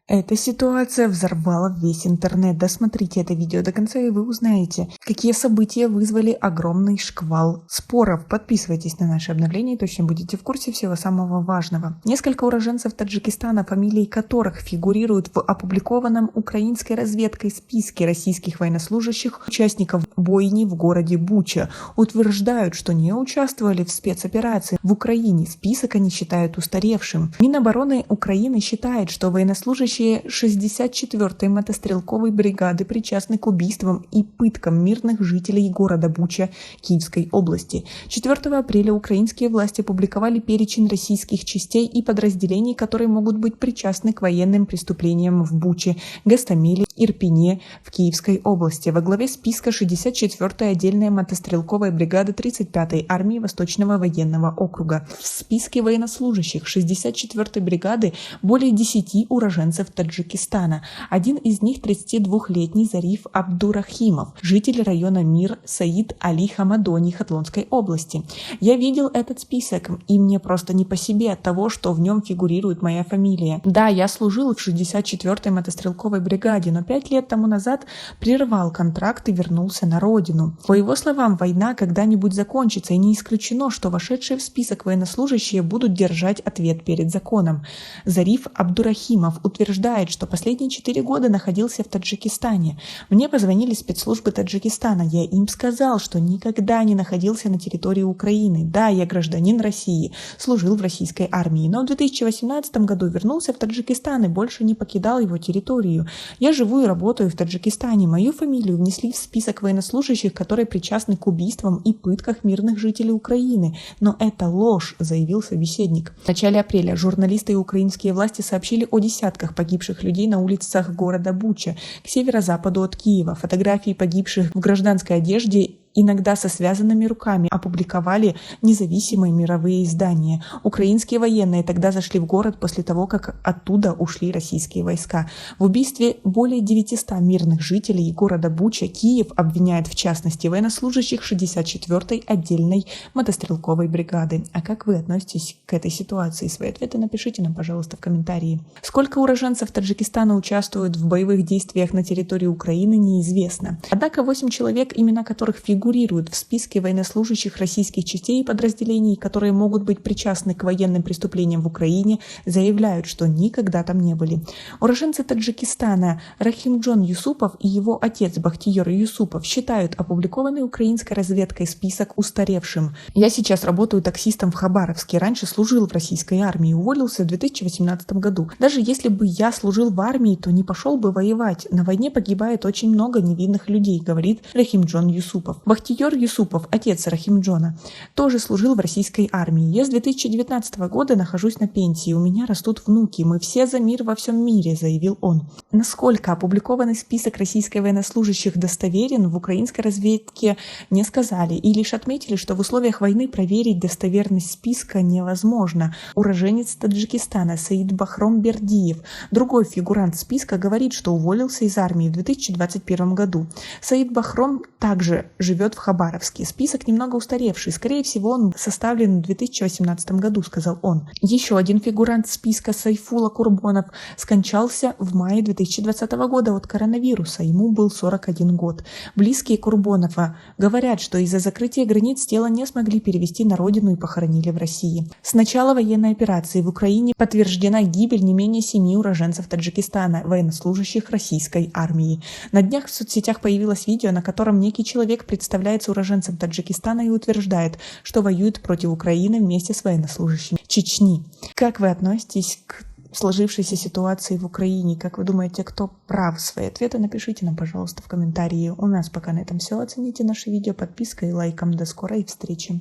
Эта ситуация взорвала весь интернет. Досмотрите это видео до конца, и вы узнаете, какие события вызвали огромный шквал споров. Подписывайтесь на наши обновления, и точно будете в курсе всего самого важного. Несколько уроженцев Таджикистана, фамилии которых фигурируют в опубликованном украинской разведкой списке российских военнослужащих, участников бойни в городе Буча, утверждают, что не участвовали в спецоперации в Украине. Список они считают устаревшим. Минобороны Украины считает, что военнослужащие 64-й мотострелковой бригады причастны к убийствам и пыткам мирных жителей города Буча Киевской области. 4 апреля украинские власти опубликовали перечень российских частей и подразделений, которые могут быть причастны к военным преступлениям в Буче, Гостомеле, Ирпене в Киевской области. Во главе списка 64-я отдельная мотострелковая бригада 35-й армии Восточного военного округа. В списке военнослужащих 64-й бригады более 10 уроженцев Таджикистана. Один из них 32-летний Зариф Абдурахимов, житель района Мир Саид Али Хамадони Хатлонской области. Я видел этот список, и мне просто не по себе от того, что в нем фигурирует моя фамилия. Да, я служил в 64-й мотострелковой бригаде, но 5 лет тому назад прервал контракт и вернулся на родину. По его словам, война когда-нибудь закончится, и не исключено, что вошедшие в список военнослужащие будут держать ответ перед законом. Зариф Абдурахимов утверждает, что последние 4 года находился в Таджикистане. Мне позвонили спецслужбы Таджикистана. Я им сказал, что никогда не находился на территории Украины. Да, я гражданин России, служил в российской армии, но в 2018 году вернулся в Таджикистан и больше не покидал его территорию. Я живу и работаю в Таджикистане. Мою фамилию внесли в список военнослужащих, которые причастны к убийствам и пытках мирных жителей Украины. Но это ложь, заявил собеседник. В начале апреля журналисты и украинские власти сообщили о десятках погибших людей на улицах города Буча, к северо-западу от Киева. Фотографии погибших в гражданской одежде, иногда со связанными руками, опубликовали независимые мировые издания. Украинские военные тогда зашли в город после того, как оттуда ушли российские войска. В убийстве более 900 мирных жителей города Буча Киев обвиняет в частности военнослужащих 64-й отдельной мотострелковой бригады. А как вы относитесь к этой ситуации? Свои ответы напишите нам, пожалуйста, в комментарии. Сколько уроженцев Таджикистана участвуют в боевых действиях на территории Украины, неизвестно. Однако 8 человек, имена которых фигурируют в списке военнослужащих российских частей и подразделений, которые могут быть причастны к военным преступлениям в Украине, заявляют, что никогда там не были. Уроженцы Таджикистана Рахимджон Юсупов и его отец Бахтиер Юсупов считают опубликованный украинской разведкой список устаревшим. Я сейчас работаю таксистом в Хабаровске, раньше служил в российской армии, уволился в 2018 году. Даже если бы я служил в армии, то не пошел бы воевать. На войне погибает очень много невинных людей, говорит Рахимджон Юсупов. Бахтиер Юсупов, отец Рахимджона, тоже служил в российской армии. Я с 2019 года нахожусь на пенсии, у меня растут внуки, мы все за мир во всем мире, заявил он. Насколько опубликованный список российских военнослужащих достоверен, в украинской разведке не сказали и лишь отметили, что в условиях войны проверить достоверность списка невозможно. Уроженец Таджикистана Саид Бахром Бердиев, другой фигурант списка, говорит, что уволился из армии в 2021 году. Саид Бахром также живет в Хабаровске. Список немного устаревший. Скорее всего, он составлен в 2018 году, сказал он. Еще один фигурант списка Сайфула Курбонов скончался в мае 2020 года от коронавируса. Ему был 41 год. Близкие Курбонова говорят, что из-за закрытия границ тело не смогли перевезти на родину и похоронили в России. С начала военной операции в Украине подтверждена гибель не менее 7 уроженцев Таджикистана, военнослужащих российской армии. На днях в соцсетях появилось видео, на котором некий человек представляется уроженцем Таджикистана и утверждает, что воюет против Украины вместе с военнослужащими Чечни. Как вы относитесь к сложившейся ситуации в Украине? Как вы думаете, кто прав? Свои ответы напишите нам, пожалуйста, в комментарии. У нас пока на этом все. Оцените наше видео подпиской и лайком. До скорой встречи.